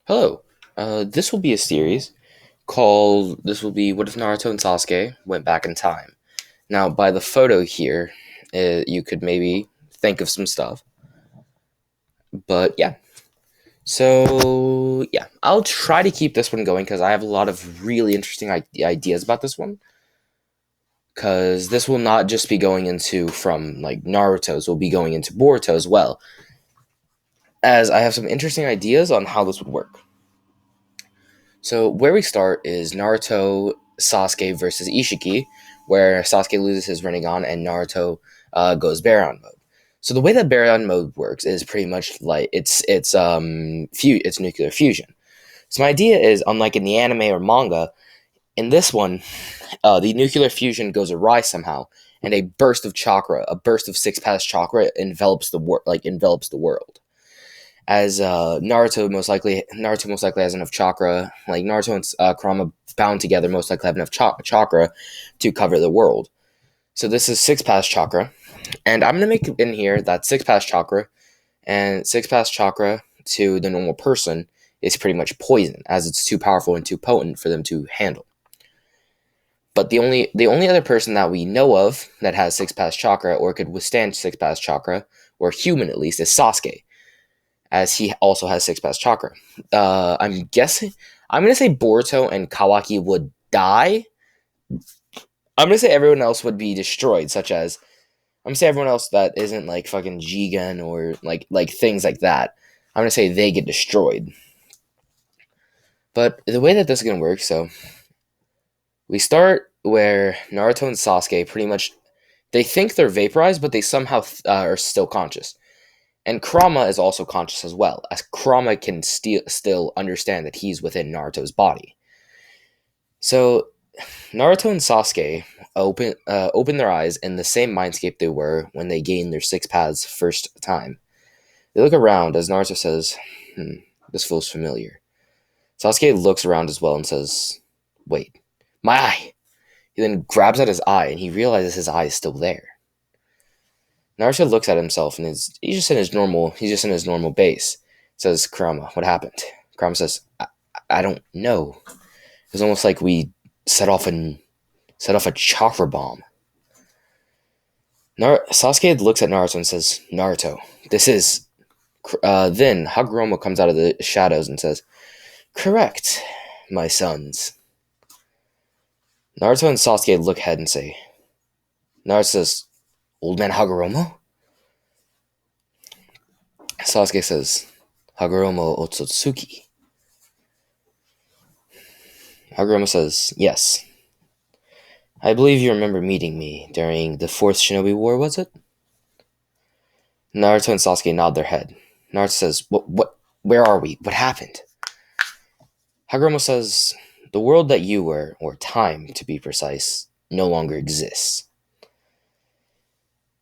Hello. This will be a series called. This will be What if Naruto and Sasuke went back in time? Now, by the photo here, you could maybe think of some stuff. But yeah. So, yeah. I'll try to keep this one going because I have a lot of really interesting ideas about this one. Because this will not just be going into from like Naruto's, will be going into Boruto as well. As I have some interesting ideas on how this would work. So where we start is Naruto Sasuke versus Ishiki, where Sasuke loses his Rinnegan and Naruto goes Baryon mode. So the way that Baryon mode works is pretty much like it's nuclear fusion. So my idea is, unlike in the anime or manga, in this one, the nuclear fusion goes awry somehow, and a burst of chakra, a burst of six paths chakra, envelops envelops the world. As Naruto most likely has enough chakra. Like Naruto and Kurama bound together, most likely have enough chakra to cover the world. So this is six paths chakra, and I'm gonna make in here that six paths chakra and six paths chakra to the normal person is pretty much poison, as it's too powerful and too potent for them to handle. But the only other person that we know of that has six paths chakra or could withstand six paths chakra, or human at least, is Sasuke, as he also has six paths chakra. I'm guessing. I'm gonna say Boruto and Kawaki would die. I'm gonna say everyone else would be destroyed, such as I'm gonna say everyone else that isn't like fucking Jigen or like things like that. I'm gonna say they get destroyed. But the way that this is gonna work, so we start where Naruto and Sasuke pretty much they think they're vaporized, but they somehow are still conscious. And Kurama is also conscious as well, as Kurama can still understand that he's within Naruto's body. So Naruto and Sasuke open their eyes in the same mindscape they were when they gained their six paths first time. They look around as Naruto says, this feels familiar. Sasuke looks around as well and says, wait, my eye! He then grabs at his eye and he realizes his eye is still there. Naruto looks at himself and he's just in his normal base. Says, Kurama, what happened? Kurama says, I don't know. It was almost like we set off a chakra bomb. Sasuke looks at Naruto and says, Naruto, this is. Then Hagoromo comes out of the shadows and says, correct, my sons. Naruto and Sasuke look ahead and say, Naruto says, old man Hagoromo? Sasuke says, Hagoromo Otsutsuki. Hagoromo says, yes. I believe you remember meeting me during the Fourth Shinobi War, was it? Naruto and Sasuke nod their head. Naruto says, where are we? What happened? Hagoromo says, the world that you were, or time to be precise, no longer exists.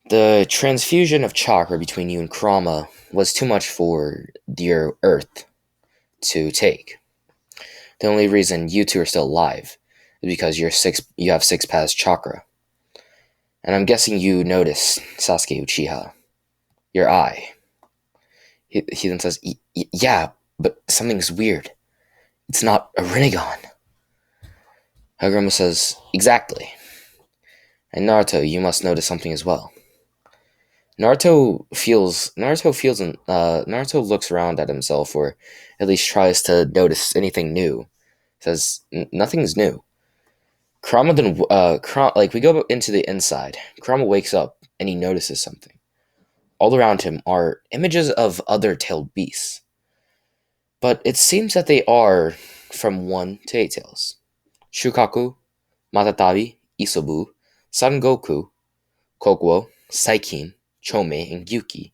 The transfusion of chakra between you and Kurama was too much for your Earth to take. The only reason you two are still alive is because you have six paths chakra. And I'm guessing you notice, Sasuke Uchiha, your eye. He then says, yeah, but something's weird. It's not a Rinnegan. Hagoromo says, exactly. And Naruto, you must notice something as well. Naruto looks around at himself, or at least tries to notice anything new. Says, nothing's new. Kurama then, we go into the inside. Kurama wakes up and he notices something. All around him are images of other tailed beasts. But it seems that they are from 1 to 8 tails. Shukaku, Matatabi, Isobu, Sangoku, Kokuo, Saikin, Chome, and Gyuki.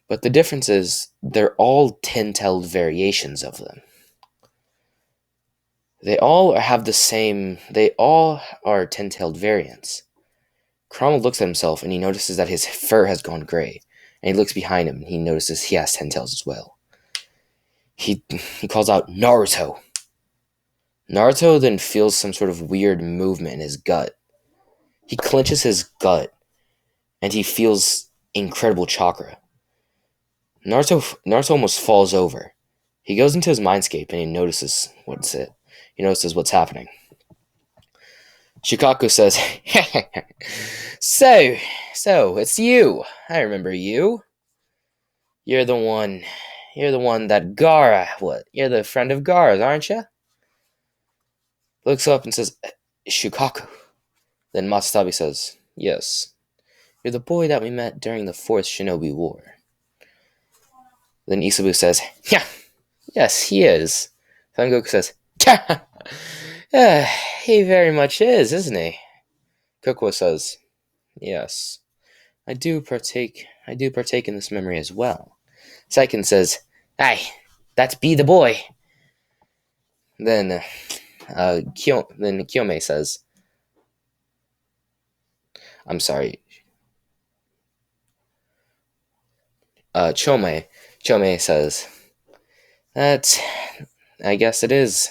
But the difference is they're all 10-tailed variations of them. They all are 10-tailed variants. Kurama looks at himself and he notices that his fur has gone gray. And he looks behind him and he notices he has 10 tails as well. He calls out, Naruto! Naruto then feels some sort of weird movement in his gut. He clenches his gut and he feels incredible chakra. Naruto almost falls over. He goes into his mindscape and he notices what's it. He notices what's happening. Shikaku says, "So, it's you. I remember you. You're the one. You're the one that Gara. What? You're the friend of Gara's, aren't you?" Looks up and says, "Shikaku." Then Matsudabi says, "Yes. You're the boy that we met during the Fourth Shinobi War." Then Isabu says, "Yeah, yes, he is." Sengoku says, "Yeah, he very much is, isn't he?" Kokuo says, "Yes, I do partake in this memory as well." Seiken says, "Aye, that's be the boy." Then, then Kiyome says, "I'm sorry, Chome says, "That, I guess it is.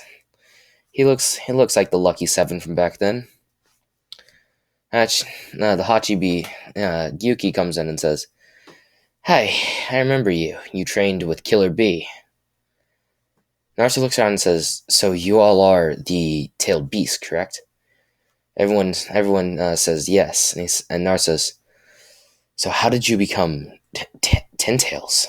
He looks like the lucky seven from back then." The Hachibi, Gyuki comes in and says, "Hi, I remember you. You trained with Killer B." Naruto looks around and says, "So you all are the tailed beast, correct?" Everyone says yes, and Naruto says, "So how did you become Ten Tails?"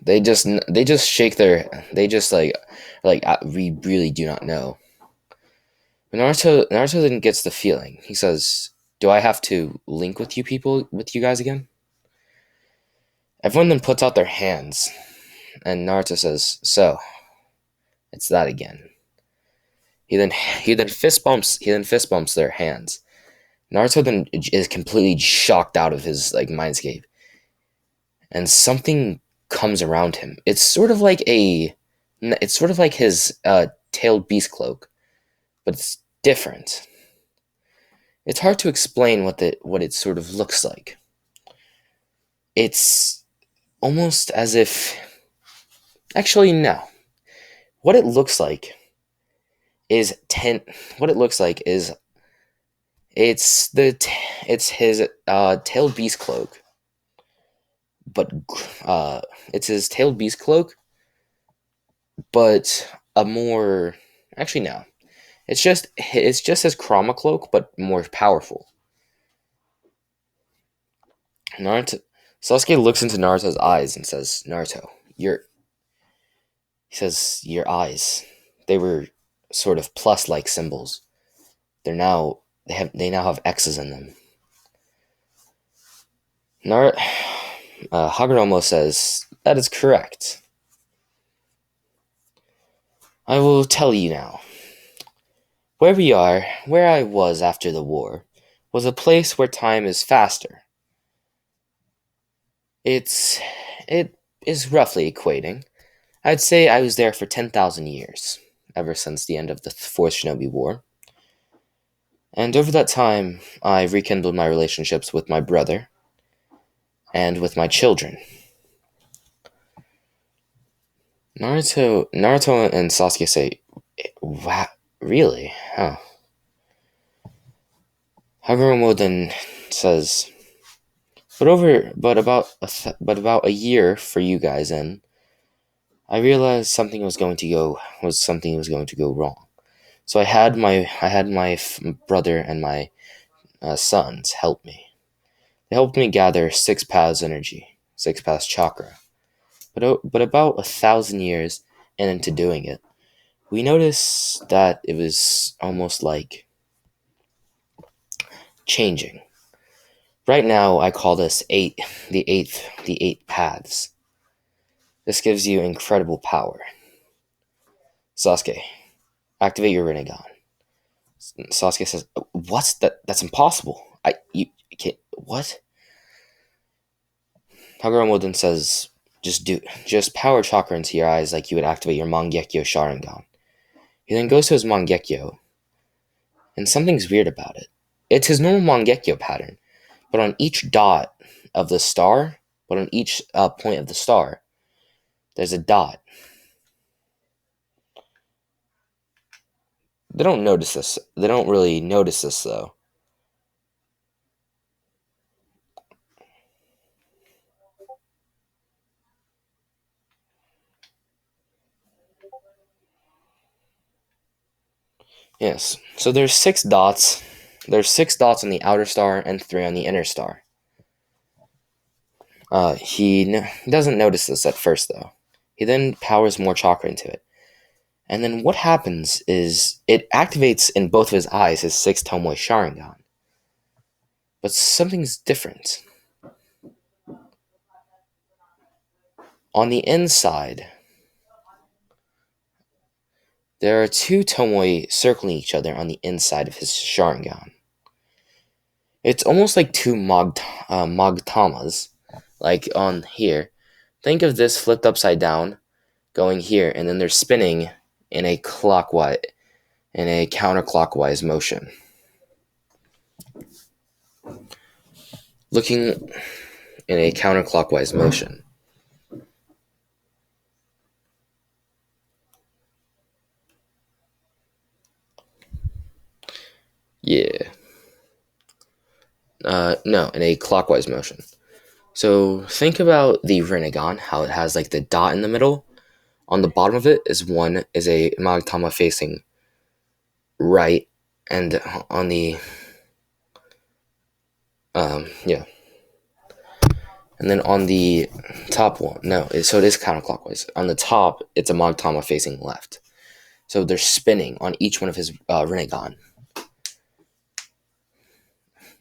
They just shake their they just we really do not know. But Naruto then gets the feeling. He says, "Do I have to link with you guys again?" Everyone then puts out their hands, and Naruto says, "So it's that again." He then fist bumps their hands. Naruto then is completely shocked out of his mindscape, and something comes around him. It's sort of like his tailed beast cloak, but it's different. It's hard to explain what it sort of looks like. It's almost as if, actually, no. What it looks like is ten. What it looks like is it's his tailed beast cloak, but uh, it's his tailed beast cloak, but a more, actually no. It's just his Chroma cloak, but more powerful. Naruto Sasuke looks into Naruto's eyes and says, "Naruto, your eyes. They were sort of plus-like symbols. They now have X's in them." Hagoromo says, "That is correct. I will tell you now. Where I was after the war, was a place where time is faster. It is roughly equating. I'd say I was there for 10,000 years, ever since the end of the Fourth Shinobi War. And over that time, I rekindled my relationships with my brother and with my children." Naruto and Sasuke say, "Wow, really? Huh?" Hagoromo then says, but about a year for you guys in, I realized something was going to go wrong. So I had my brother and my sons help me. They helped me gather 6 paths energy, 6 paths chakra. But about 1,000 years and into doing it, we noticed that it was almost like changing. Right now, I call this the eight paths. This gives you incredible power. Sasuke, activate your Rinnegan." Sasuke says, "What's that? That's impossible. You can't. What?" Hagoromo then says, Just power chakra into your eyes like you would activate your Mangekyo Sharingan." He then goes to his Mangekyo, and something's weird about it. It's his normal Mangekyo pattern, but on each dot of the star, but on each point of the star, there's a dot. They don't notice this. They don't really notice this though. Yes. So there's 6 dots. There's 6 dots on the outer star and 3 on the inner star. He doesn't notice this at first, though. He then powers more chakra into it. And then what happens is it activates in both of his eyes his 6 Tomoe Sharingan. But something's different. On the inside, there are 2 Tomoe circling each other on the inside of his Sharingan. It's almost like 2 Mogtamas, like on here. Think of this flipped upside down, going here, and then they're spinning in a counterclockwise motion. Looking in a counterclockwise motion. Yeah. No, in a clockwise motion. So think about the Rinnegan, how it has like the dot in the middle. On the bottom of it is a Magtama facing right, and on the yeah, and then on the top one, no, so it is counterclockwise. On the top, it's a Magtama facing left. So they're spinning on each one of his Rinnegan.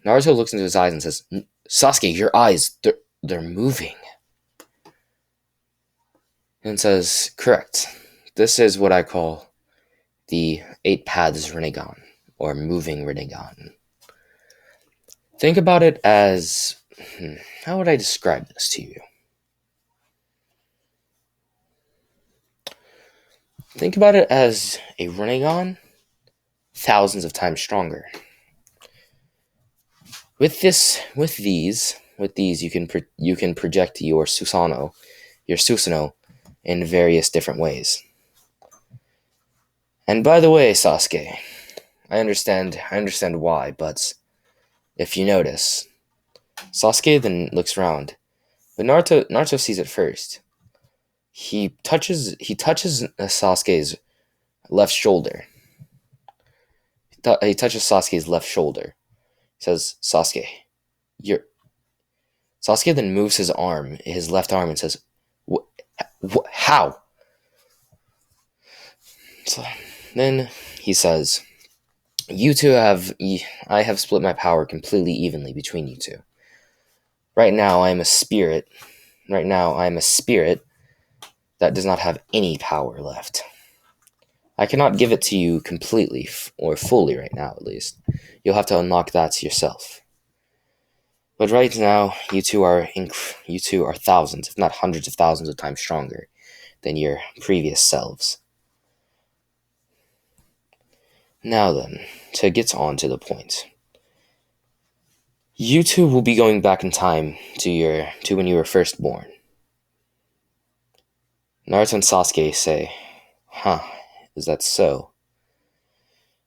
Naruto looks into his eyes and says, "Sasuke, your eyes, they're moving." And says, "Correct. This is what I call the 8 paths Rinnegan, or moving Rinnegan. Think about it as, how would I describe this to you? Think about it as a Rinnegan thousands of times stronger. With these, you can project your Susanoo, in various different ways. And by the way, Sasuke, I understand why, but if you notice, Sasuke then looks around, but Naruto sees it first. He touches Sasuke's left shoulder. He touches Sasuke's left shoulder. He says, "Sasuke, you're." Sasuke then moves his left arm, and says, "How?" So, then he says, I have split my power completely evenly between you two. Right now, I am a spirit. Right now, I am a spirit that does not have any power left. I cannot give it to you completely or fully right now, at least. You'll have to unlock that yourself. But right now, you two are thousands, if not hundreds of thousands of times stronger than your previous selves. Now then, to get on to the point. You two will be going back in time to when you were first born. Naruto and Sasuke say, "Huh, is that so?"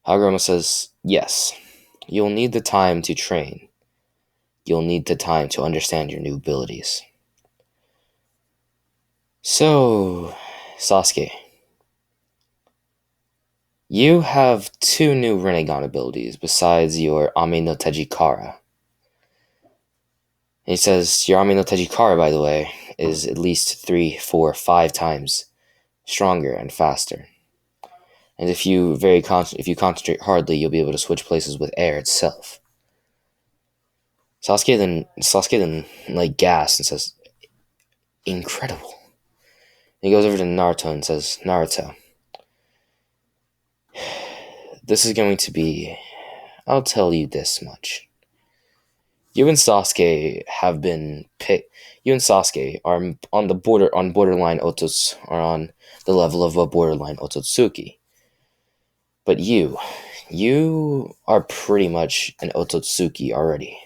Hagoromo says, "Yes. You'll need the time to train. You'll need the time to understand your new abilities." So, Sasuke, you have 2 new Rinnegan abilities besides your Ame no Tejikara. And he says, your Ame no Tejikara, by the way, is at least 3, 4, 5 times stronger and faster. And if you concentrate hardly, you'll be able to switch places with air itself. Sasuke then like gasps and says, "Incredible." He goes over to Naruto and says, "Naruto, this is going to be, I'll tell you this much. You and Sasuke have been picked. You and Sasuke are on the borderline are on the level of a borderline Otsutsuki. But you are pretty much an Otsutsuki already.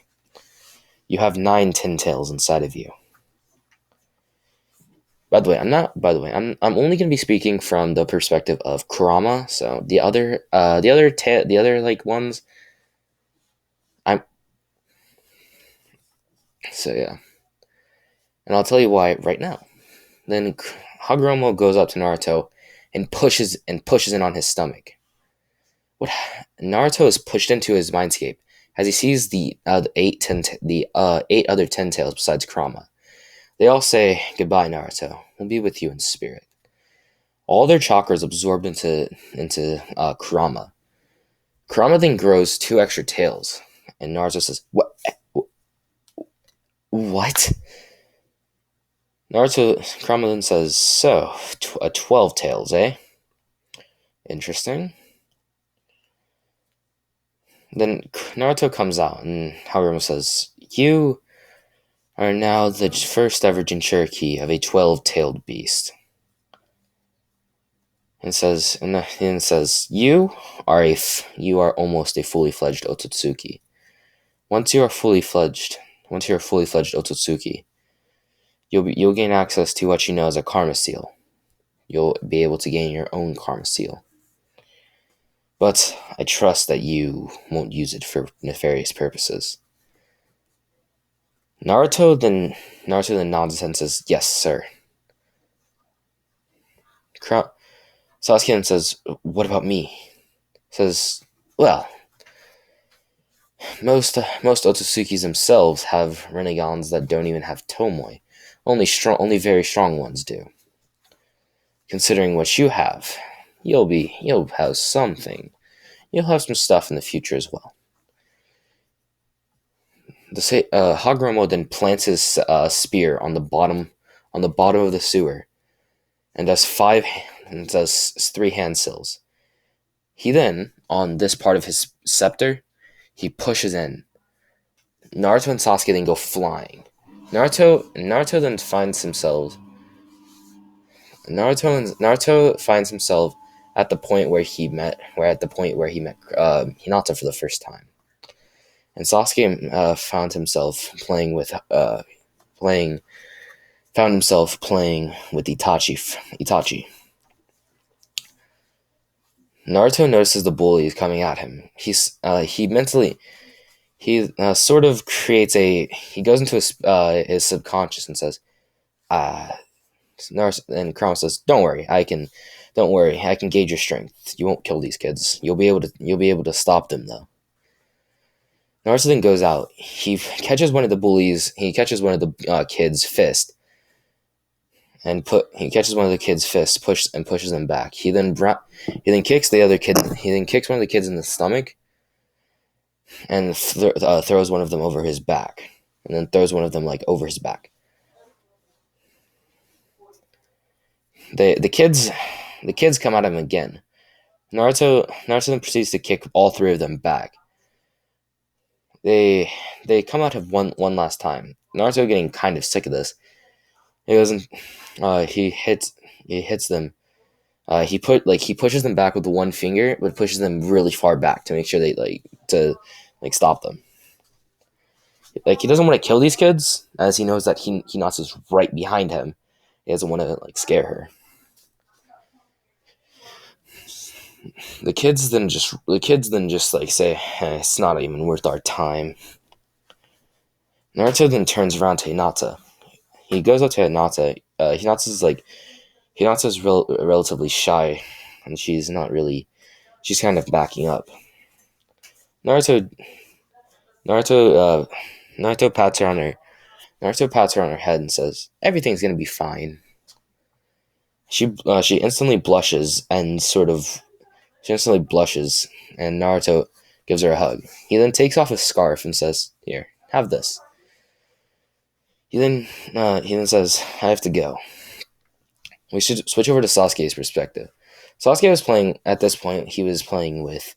You have 9 tails inside of you." By the way, I'm only going to be speaking from the perspective of Kurama. So the other like ones, I'm so yeah, and I'll tell you why right now. Then Hagoromo goes up to Naruto and pushes in on his stomach. What Naruto is pushed into his mindscape as he sees the 8 other ten tails besides Kurama. They all say, "Goodbye, Naruto. We'll be with you in spirit." All their chakras absorbed into Kurama. Kurama then grows 2 extra tails, and Naruto says, "What? What?" Kurama then says, "So, 12 tails, eh? Interesting." Then Naruto comes out, and Hagoromo says, "You are now the first ever Jinchuriki of a 12-tailed beast." And says, you are almost a fully fledged Otsutsuki. Once you are fully fledged, Otsutsuki, you'll gain access to what you know as a karma seal. You'll be able to gain your own karma seal. But I trust that you won't use it for nefarious purposes. Naruto then nods his head and says, "Yes, sir." Sasuke then says, "What about me?" Says, "Well, most Otsutsukis themselves have renegons that don't even have Tomoe. Only very strong ones do. Considering what you have, you'll have something. You'll have some stuff in the future as well." Hagoromo then plants his spear on the bottom of the sewer, and does 3 hand seals. He then, on this part of his scepter, he pushes in. Naruto and Sasuke then go flying. Naruto then finds himself. Naruto finds himself at the point where he met Hinata for the first time, and Sasuke found himself playing with Itachi. Naruto notices the bullies coming at him. Sort of creates he goes into his subconscious and says, "Ah." And Kurama says, Don't worry. I can gauge your strength. You won't kill these kids. You'll be able to stop them though." Naruto then goes out. He catches one of the bullies. He catches one of the kids' fist, he catches one of the kids' fists, pushes them back. He then kicks the other kid. He then kicks one of the kids in the stomach, and throws one of them over his back, and then throws one of them like over his back. The kids come at him again. Naruto then proceeds to kick all 3 of them back. They come at him one last time. Naruto getting kind of sick of this. He goes and he hits them. He pushes them back with the one finger, but pushes them really far back to make sure they stop them. He doesn't want to kill these kids, as he knows that Hinata's right behind him. He doesn't want to scare her. The kids then just say, "It's not even worth our time." Naruto then turns around to Hinata. He goes up to Hinata. Hinata's relatively shy, and she's not really. She's kind of backing up. Naruto pats her on her. Naruto pats her on her head and says, "Everything's gonna be fine." She instantly blushes and Naruto gives her a hug. He then takes off his scarf and says, "Here, have this." He then says, "I have to go." We should switch over to Sasuke's perspective. Sasuke was playing at this point. He was playing with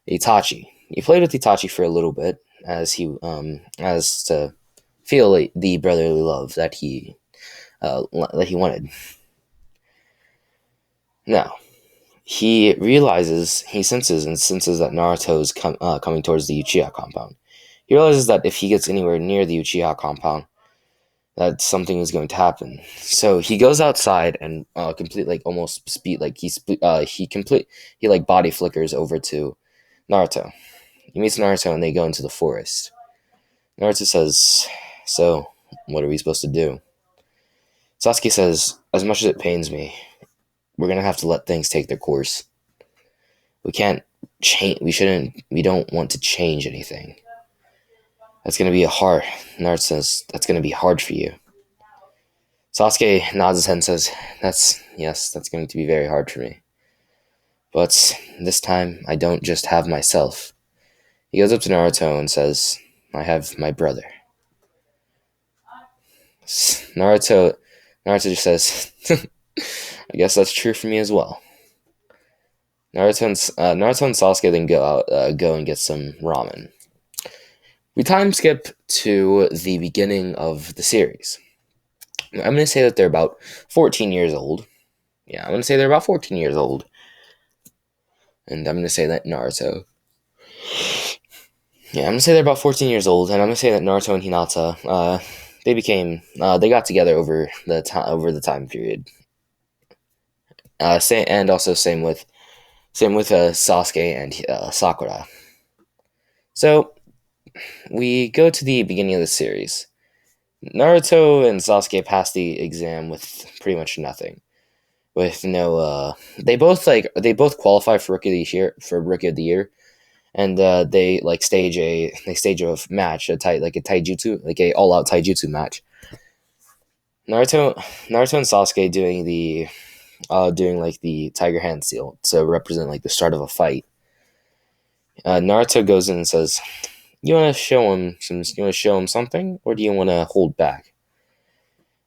Itachi. He played with Itachi for a little bit as to feel the brotherly love that he wanted. Now he senses that Naruto is coming towards the Uchiha compound. He realizes that if he gets anywhere near the Uchiha compound, that something is going to happen. So he goes outside and almost speed he body flickers over to Naruto. He meets Naruto and they go into the forest. Naruto says, "So, what are we supposed to do?" Sasuke says, "As much as it pains me, we're gonna have to let things take their course. We can't change. We don't want to change anything. That's gonna be a hard. Naruto says that's gonna be hard for you. Sasuke nods his head and says, that's going to be very hard for me. But this time, I don't just have myself. He goes up to Naruto and says, I have my brother. Naruto just says, I guess that's true for me as well. Naruto and Sasuke then go and get some ramen. We time skip to the beginning of the series. I'm going to say that they're about 14 years old. Yeah, I'm going to say they're about 14 years old. And I'm going to say that Naruto. Yeah, I'm going to say they're about 14 years old. And I'm going to say that Naruto and Hinata, they got together over the time period. And also same with Sasuke and Sakura. So we go to the beginning of the series. Naruto and Sasuke passed the exam with pretty much nothing. With no, they both qualify for rookie of the year, and they stage a match, a taijutsu, like a all out taijutsu match. Naruto and Sasuke doing the tiger hand seal to represent the start of a fight. Naruto goes in and says, "You want to show him something, or do you want to hold back?"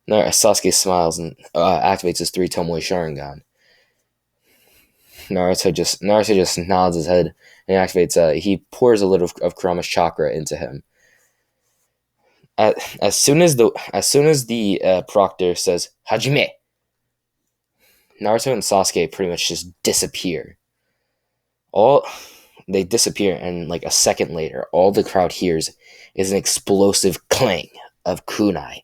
Sasuke smiles and activates his 3 Tomoe Sharingan. Naruto just nods his head and activates. He pours a little of Kurama's chakra into him. As soon as the proctor says "Hajime," Naruto and Sasuke pretty much just disappear. They disappear, and a second later, all the crowd hears is an explosive clang of kunai.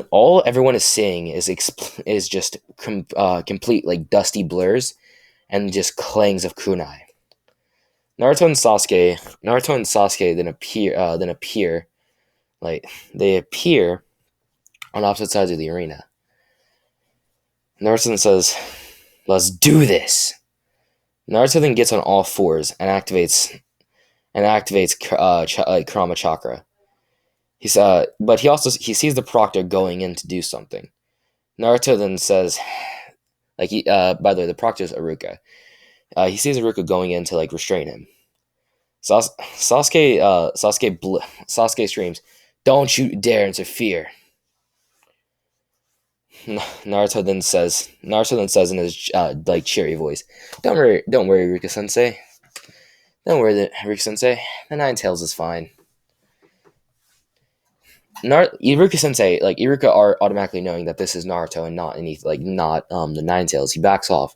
All everyone is seeing is just complete dusty blurs and just clangs of kunai. Naruto and Sasuke then appear they appear on opposite sides of the arena. Naruto then says, "Let's do this." Naruto then gets on all fours and activates Kurama chakra. But he sees the proctor going in to do something. Naruto then says, by the way, the proctor is Iruka. He sees Iruka going in to restrain him. Sasuke screams, "Don't you dare interfere!" Naruto then says in his cheery voice, don't worry, Iruka Sensei. Don't worry, Iruka Sensei. The Nine Tails is fine." Iruka Sensei, Iruka are automatically knowing that this is Naruto and not the Nine Tails. He backs off,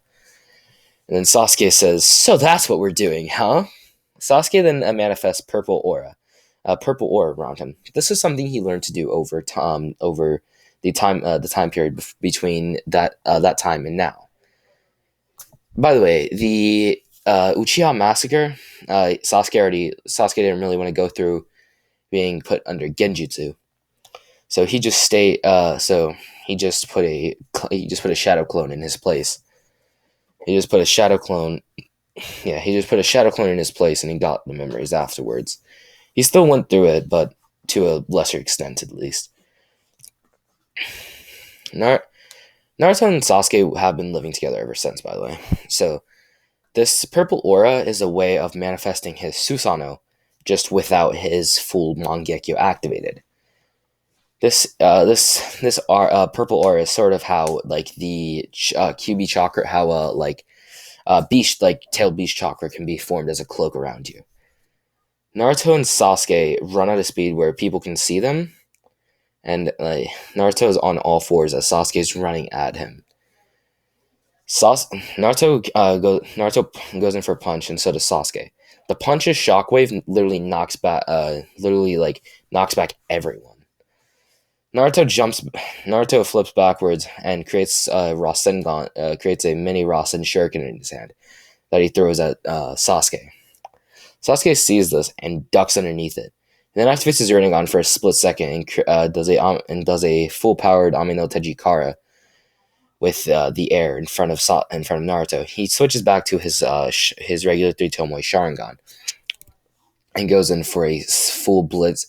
and then Sasuke says, "So that's what we're doing, huh?" Sasuke then manifests purple aura around him. This is something he learned to do over the time period between that time and now. By the way, the Uchiha massacre, Sasuke didn't really want to go through being put under Genjutsu. So he just put a shadow clone in his place. He just put a shadow clone in his place, and he got the memories afterwards. He still went through it, but to a lesser extent, at least. Naruto and Sasuke have been living together ever since, by the way. So this purple aura is a way of manifesting his Susanoo, just without his full Mangekyo activated. This purple aura is sort of how the QB chakra, how beast tailed beast chakra can be formed as a cloak around you. Naruto and Sasuke run at a speed where people can see them, and Naruto is on all fours as Sasuke is running at him. Naruto goes in for a punch, and so does Sasuke. The punch's shockwave literally knocks back everyone. Naruto flips backwards and creates a mini Rasen Shuriken in his hand that he throws at Sasuke. Sasuke sees this and ducks underneath it. And then activates his Rinnegan for a split second and does a full powered Ame no Tejikara with the air in front of Naruto. He switches back to his regular three tomoe Sharingan and goes in for a full blitz,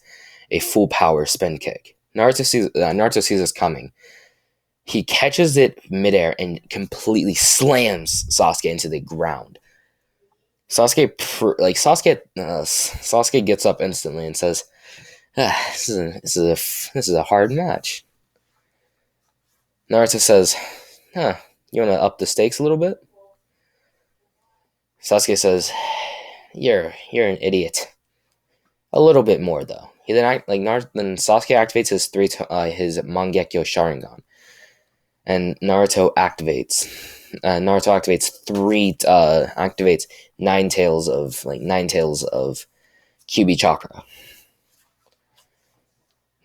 a full power spin kick. Naruto sees this coming. He catches it midair and completely slams Sasuke into the ground. Sasuke gets up instantly and says, this is a hard match." Naruto says, "Huh, you want to up the stakes a little bit?" Sasuke says, "You're an idiot." A little bit more though. Then Sasuke activates his Mangekyo Sharingan, and Naruto activates nine tails of QB chakra.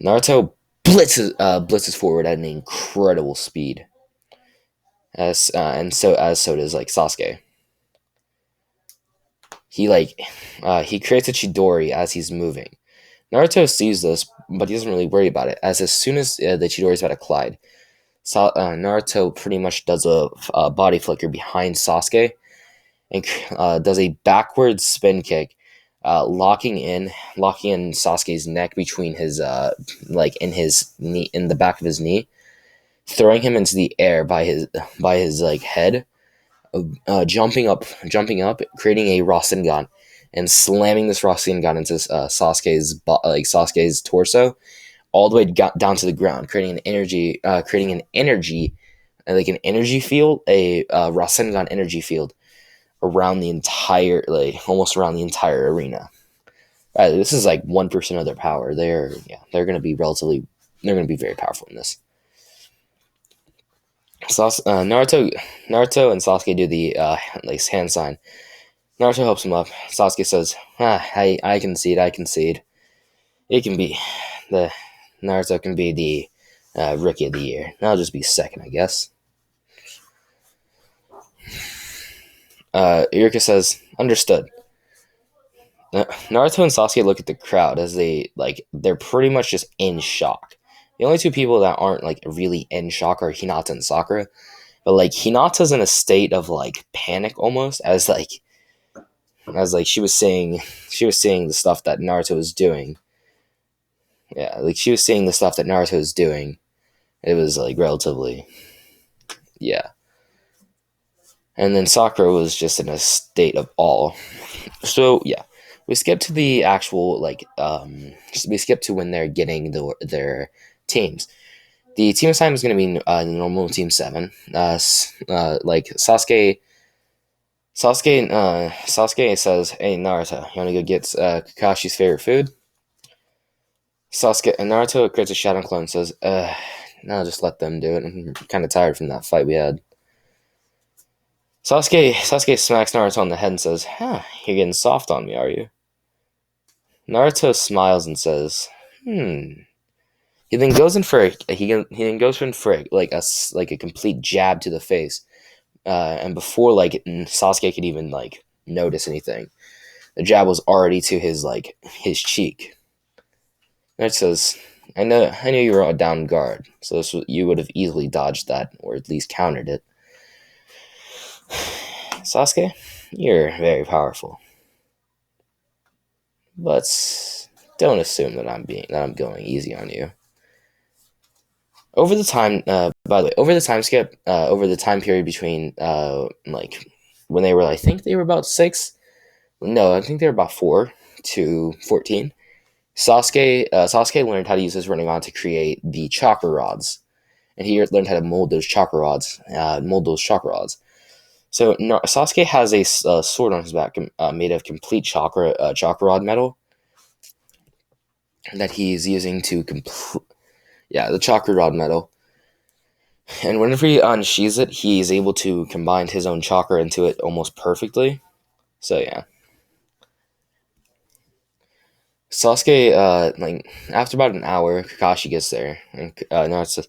Naruto blitzes forward at an incredible speed, as so does Sasuke. He creates a Chidori as he's moving. Naruto sees this, but he doesn't really worry about it. As soon as the Chidori is about to collide, Naruto pretty much does a body flicker behind Sasuke and does a backward spin kick, locking in Sasuke's neck between his in his knee, in the back of his knee, throwing him into the air by his head, jumping up, creating a Rasengan, and slamming this Rasengan into Sasuke's torso, all the way down to the ground, creating an energy field, a Rasengan energy field around the entire, almost around the entire arena. This is 1% of their power. They're going to be very powerful in this. Naruto and Sasuke do the hand sign. Naruto helps him up. Sasuke says, I concede. It can be the Naruto can be the rookie of the year. I'll just be second, I guess. Iruka says, understood. Naruto and Sasuke look at the crowd as they're pretty much just in shock. The only two people that aren't really in shock are Hinata and Sakura. But Hinata's in a state of panic almost, as she was seeing the stuff that Naruto was doing. Yeah, she was seeing the stuff that Naruto was doing. It was relatively, yeah. And then Sakura was just in a state of awe. So yeah, we skip to the actual we skip to when they're getting their teams. The team assignment is going to be the normal team 7. Sasuke says, "Hey Naruto, you want to go get Kakashi's favorite food?" Naruto creates a shadow clone and says, "No, just let them do it. I'm kind of tired from that fight we had." Sasuke smacks Naruto on the head and says, "You're getting soft on me, are you?" Naruto smiles and says, "Hmm." He then goes in for a complete jab to the face, and before Sasuke could even notice anything, the jab was already to his cheek. Naruto says, I know you were down guard, so you would have easily dodged that, or at least countered it. Sasuke, you're very powerful, but don't assume that I'm going easy on you." Over the time, by the way, over the time skip, over the time period between when they were, I think they were about 6. No, I think they were about 4 to 14. Sasuke learned how to use his Rinnegan to create the chakra rods, and he learned how to mold those chakra rods. So Sasuke has a sword on his back made of complete chakra rod metal that he's using to the chakra rod metal. And whenever he unsheathes it, he's able to combine his own chakra into it almost perfectly. So yeah. Sasuke, after about an hour, Kakashi gets there, and Naruto says,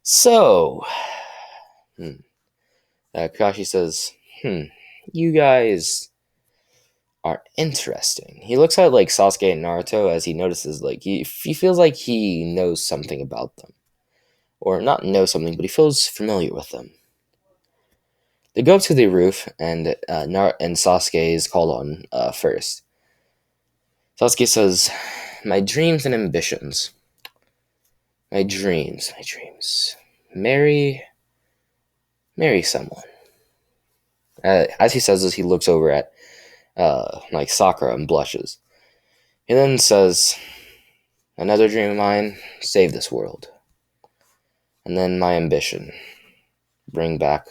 "So," Kakashi says, "You guys are interesting." He looks at Sasuke and Naruto as he notices he feels like he knows something about them. or not know something, but he feels familiar with them. They go up to the roof, and Sasuke is called on first. Sasuke says, "My dreams and ambitions. My dreams, my dreams. Marry, marry someone." As he says this, he looks over at like Sakura and blushes. He then says, "Another dream of mine: save this world." And then my ambition: bring back,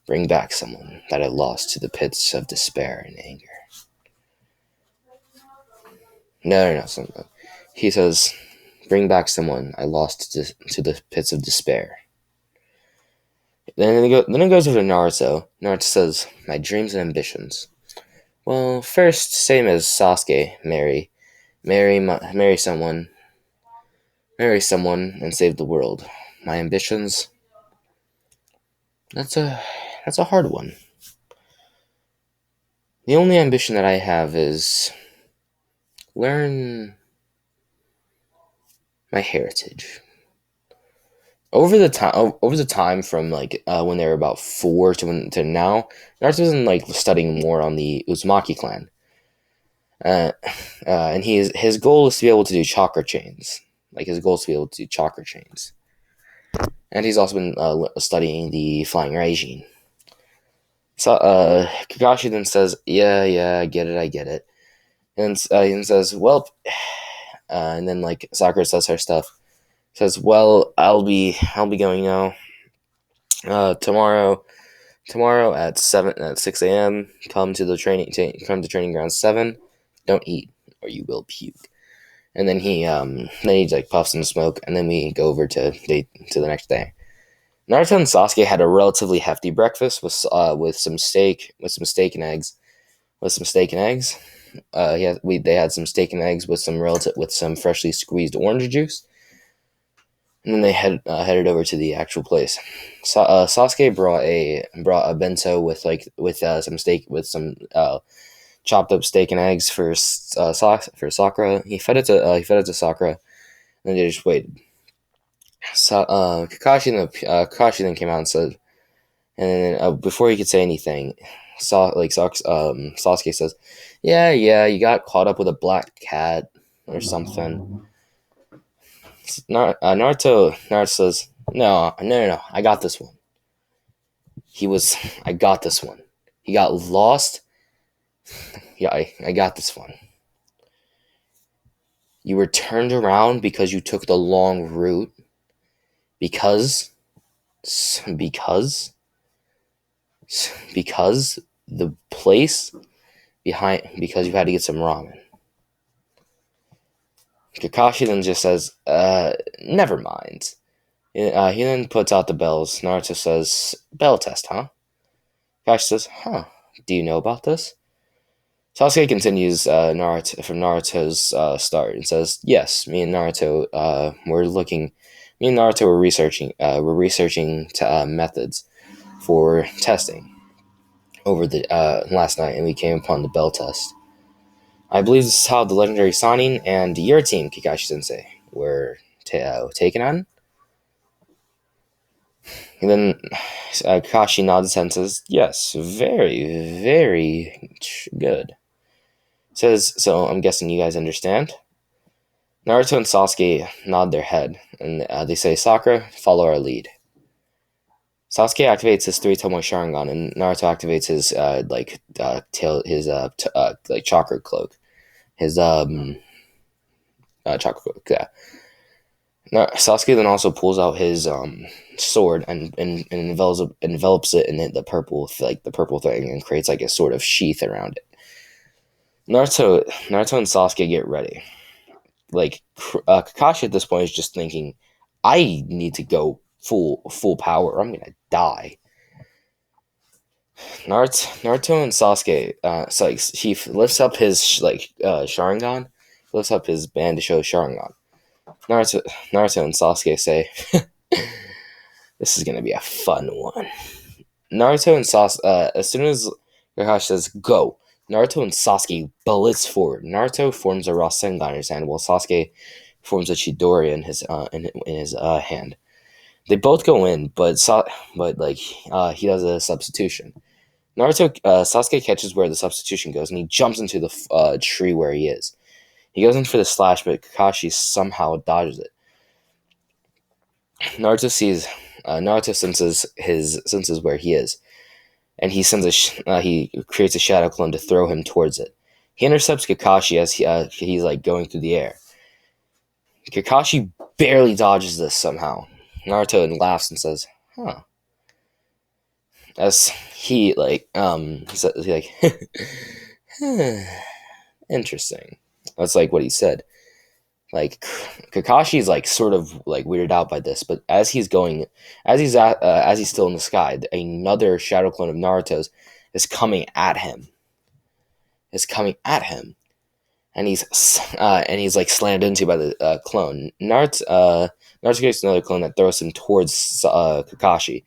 bring back someone that I lost to the pits of despair and anger. No. Something. He says, "Bring back someone I lost to the pits of despair." Then it goes over to Naruto. Naruto says, "My dreams and ambitions. Well, first, same as Sasuke, marry someone, and save the world. My ambitions. That's a hard one. The only ambition that I have is learn my heritage." Over the time from like when they were about 4 to now, Naruto's been like studying more on the Uzumaki clan. Uh, and his goal is to be able to do chakra chains. Like his goal is to be able to do chakra chains. And he's also been studying the Flying Raijin. So Kakashi then says, "Yeah, I get it." And says, "Well," and then like Sakura says her stuff. Says, "Well, I'll be going now. Tomorrow at 6 a.m. Come to training ground 7. Don't eat or you will puke." And then he like puffs in smoke, and then we go over to the next day. Naruto and Sasuke had a relatively hefty breakfast with some steak and eggs. They had some steak and eggs with some freshly squeezed orange juice, and then they headed over to the actual place. Sasuke brought a bento with some steak with some chopped up steak and eggs for Sakura. He fed it to Sakura, and then they just waited. Kakashi then came out and said, and then before he could say anything, Sasuke says, "Yeah, you got caught up with a black cat or something." Naruto says, "No, I got this one. I got this one. He got lost. Yeah, I got this one. You were turned around because you took the long route. Because the place because you had to get some ramen." Kakashi then just says, "Never mind." He then puts out the bells. Naruto says, "Bell test, huh?" Kakashi says, "Huh, do you know about this?" Sasuke continues from Naruto's start and says, "Yes, me and Naruto were researching methods for testing over the last night, and we came upon the bell test. I believe this is how the legendary Sanin and your team, Kakashi Sensei, were taken on." And then Kakashi nods his head and says, "Yes, very, very good." Says, "So I'm guessing you guys understand?" Naruto and Sasuke nod their head, and they say, "Sakura, follow our lead." Sasuke activates his 3 Tomoe Sharingan, and Naruto activates his like chakra cloak. His chakra cloak, yeah. Now, Sasuke then also pulls out his sword and envelops it in the purple thing and creates like a sort of sheath around it. Naruto and Sasuke get ready. Like Kakashi at this point is just thinking, "I need to go full power, or I'm gonna die." Naruto and Sasuke, so like he lifts up his Sharingan, lifts up his band to show Sharingan. Naruto and Sasuke say, "This is gonna be a fun one." Naruto and Sasuke, as soon as Kakashi says go, Naruto and Sasuke blitz forward. Naruto forms a Rasengan in his hand, while Sasuke forms a Chidori in his hand. They both go in, but like he does a substitution. Sasuke catches where the substitution goes, and he jumps into the tree where he is. He goes in for the slash, but Kakashi somehow dodges it. Naruto senses where he is, and he creates a shadow clone to throw him towards it. He intercepts Kakashi as he's like going through the air. Kakashi barely dodges this somehow. Naruto laughs and says, "Huh." As he said, like, interesting. That's like what he said. Like Kakashi's like sort of like weirded out by this, but as he's still in the sky, another shadow clone of Naruto's is coming at him. And he's like slammed into by the clone. Naruto gets another clone that throws him towards Kakashi.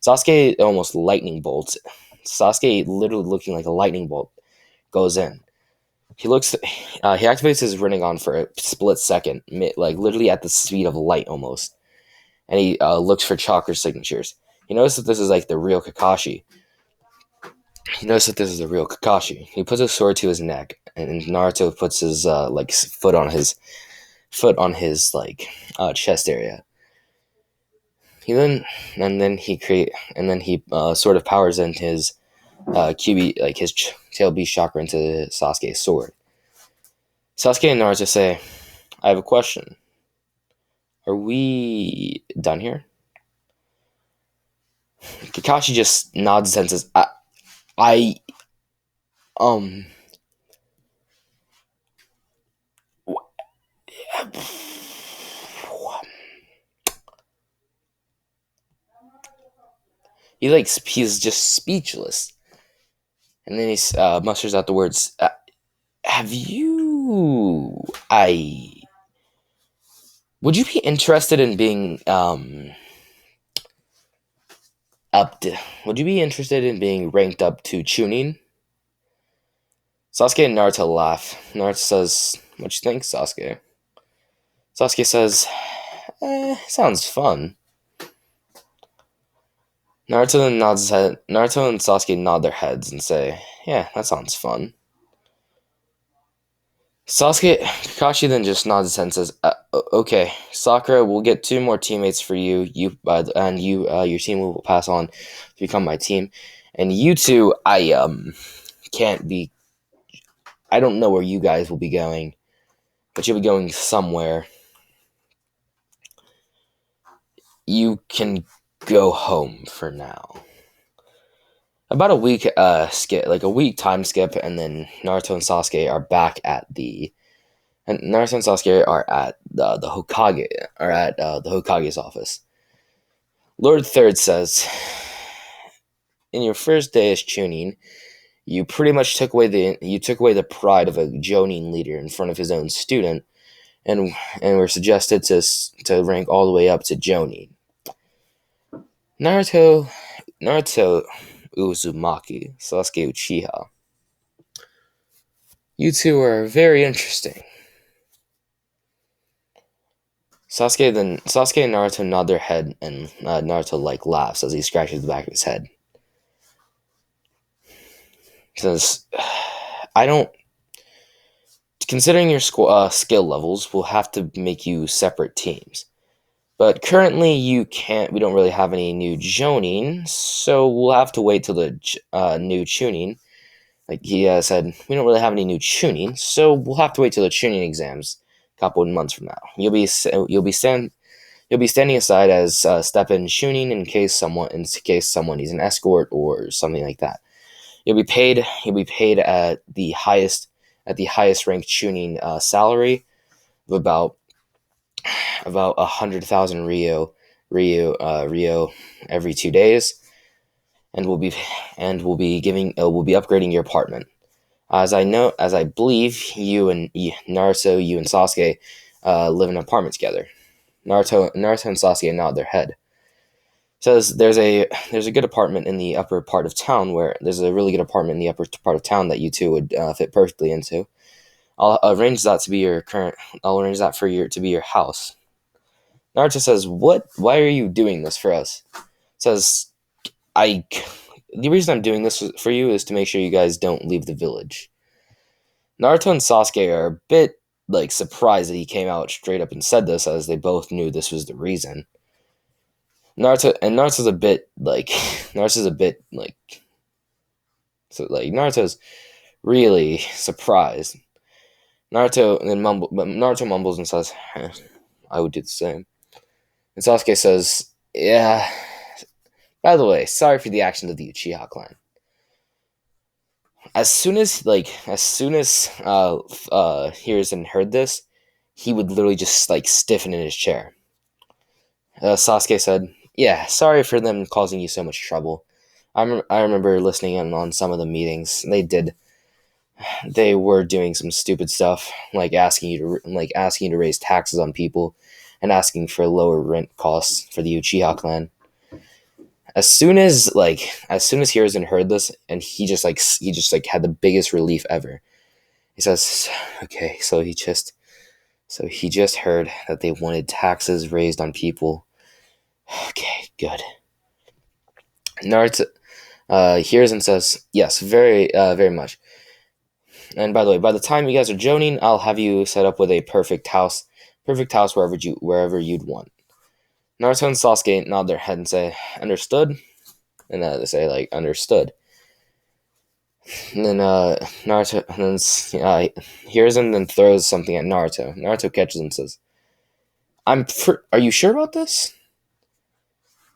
Sasuke almost lightning bolts. Sasuke, literally looking like a lightning bolt, goes in. He activates his Rinnegan for a split second, like literally at the speed of light almost, and he looks for chakra signatures. He notices that this is like the real Kakashi. He puts his sword to his neck, and Naruto puts his foot on his chest area. He sort of powers into his QB, like his tail beast chakra into Sasuke's sword. Sasuke and Naruto say, "I have a question. Are we done here?" Kakashi just nods and says, I he's just speechless, and then he musters out the words, "Have you? Would you be interested in being Would you be interested in being ranked up to Chunin?" Sasuke and Naruto laugh. Naruto says, "What you think, Sasuke?" Sasuke says, "Sounds fun." Naruto and Sasuke nod their heads and say, "Yeah, that sounds fun." Kakashi then just nods his head and says, "Okay, Sakura, we'll get 2 more teammates for you. Your team will pass on to become my team, and you two, can't be. I don't know where you guys will be going, but you'll be going somewhere. You can go home for now." About a week skip, like a week time skip, and then Naruto and Sasuke are back at the Hokage, the Hokage's office. Lord Third says, "In your first day as Chunin, you pretty much took away the pride of a Jonin leader in front of his own student, and were suggested to rank all the way up to Jonin. Naruto Uzumaki, Sasuke Uchiha. You two are very interesting." Sasuke and Naruto nod their head, and Naruto laughs as he scratches the back of his head. He says, "I don't. Considering your skill levels, we'll have to make you separate teams. But currently, you can't. We don't really have any new Jonin, so we'll have to wait till the new Chunin." Like he said, "We don't really have any new Chunin, so we'll have to wait till the Chunin exams a couple of months from now. You'll be standing aside as step-in Chunin in case someone needs an escort or something like that. You'll be paid at the highest ranked Chunin salary of about 100,000 Rio every 2 days, and we'll be upgrading your apartment. As I believe you and Sasuke live in an apartment together." Naruto and Sasuke nod their head. Says there's a good apartment in the upper part of town there's a really good apartment in the upper part of town that you two would fit perfectly into. I'll arrange that to be your house. Naruto says, "What? Why are you doing this for us?" Says, "I. The reason I'm doing this for you is to make sure you guys don't leave the village." Naruto and Sasuke are a bit like surprised that he came out straight up and said this, as they both knew this was the reason. Naruto's a bit like Naruto's a bit like so like Naruto's really surprised. Naruto mumbles and says, "I would do the same." And Sasuke says, "Yeah. By the way, sorry for the actions of the Uchiha clan." As soon as Hiruzen heard this, he would literally just like stiffen in his chair. Sasuke said, "Yeah, sorry for them causing you so much trouble. I remember listening in on some of the meetings. They were doing some stupid stuff, like asking you to raise taxes on people, and asking for lower rent costs for the Uchiha clan." As soon as Hiruzen heard this, and he just had the biggest relief ever. He says, "Okay, so he just heard that they wanted taxes raised on people. Okay, good." Naruto Hiruzen says, "Yes, very much. And by the way, by the time you guys are joining, I'll have you set up with a perfect house wherever you'd want." Naruto and Sasuke nod their head and say, "Understood." And they say like, "Understood." And then Hiruzen then throws something at Naruto. Naruto catches and says, Are you sure about this?"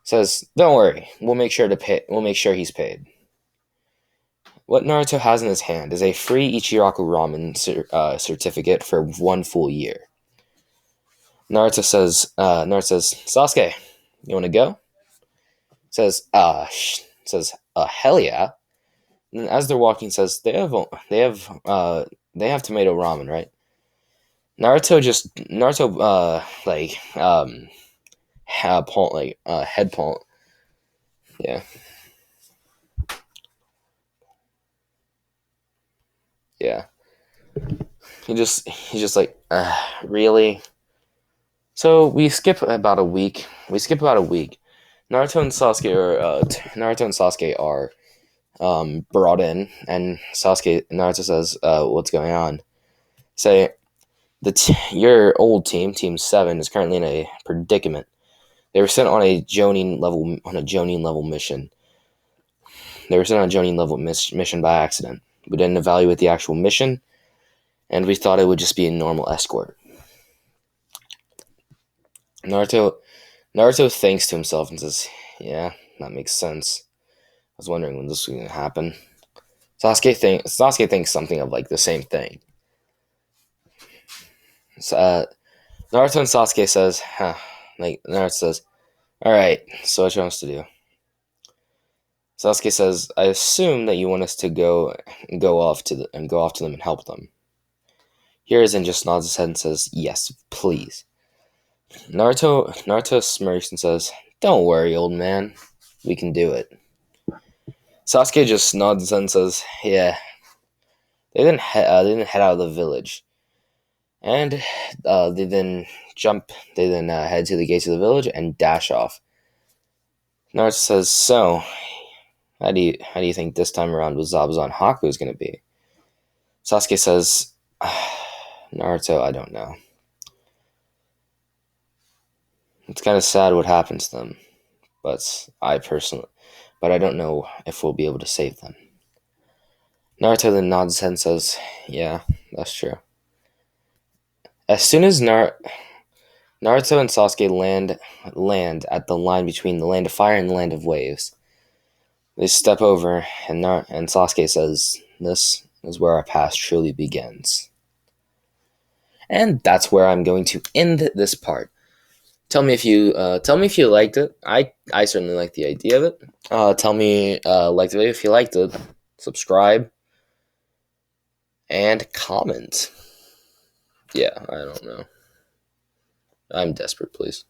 Says, "Don't worry. We'll make sure to pay. We'll make sure he's paid." What Naruto has in his hand is a free Ichiraku ramen certificate for 1 full year. Naruto says, "Sasuke, you want to go?" Hell yeah." And as they're walking, says, they have tomato ramen, right?" Naruto head palm, yeah, yeah. He's just like, really. So we skip about a week. Naruto and Sasuke are brought in, and Naruto says, "What's going on?" Say, your old team 7, is currently in a predicament. They were sent on a Jonin level mission. They were sent on a Jonin level mission by accident. We didn't evaluate the actual mission, and we thought it would just be a normal escort. Naruto Naruto thinks to himself and says, "Yeah, that makes sense. I was wondering when this was going to happen." Sasuke thinks something of like the same thing. So, Naruto and Sasuke says, Naruto says, "All right, so what you want us to do?" Sasuke says, "I assume that you want us to go off to them and help them." Hiruzen just nods his head and says, "Yes, please." Naruto smirks and says, "Don't worry, old man. We can do it." Sasuke just nods his head and says, "Yeah." They didn't head out of the village, and they then jump. They then head to the gates of the village and dash off. Naruto says, "So, how do you think this time around with Zabuza Haku is going to be?" Sasuke says, "Naruto, I don't know. It's kind of sad what happens to them, but I don't know if we'll be able to save them." Naruto then nods his head and says, "Yeah, that's true." As soon as Naruto and Sasuke land at the line between the land of fire and the land of waves, they step over, and Sasuke says, "This is where our past truly begins." And that's where I'm going to end this part. Tell me if you liked it. I certainly like the idea of it. Tell me like the video if you liked it. Subscribe and comment. Yeah, I don't know. I'm desperate, please.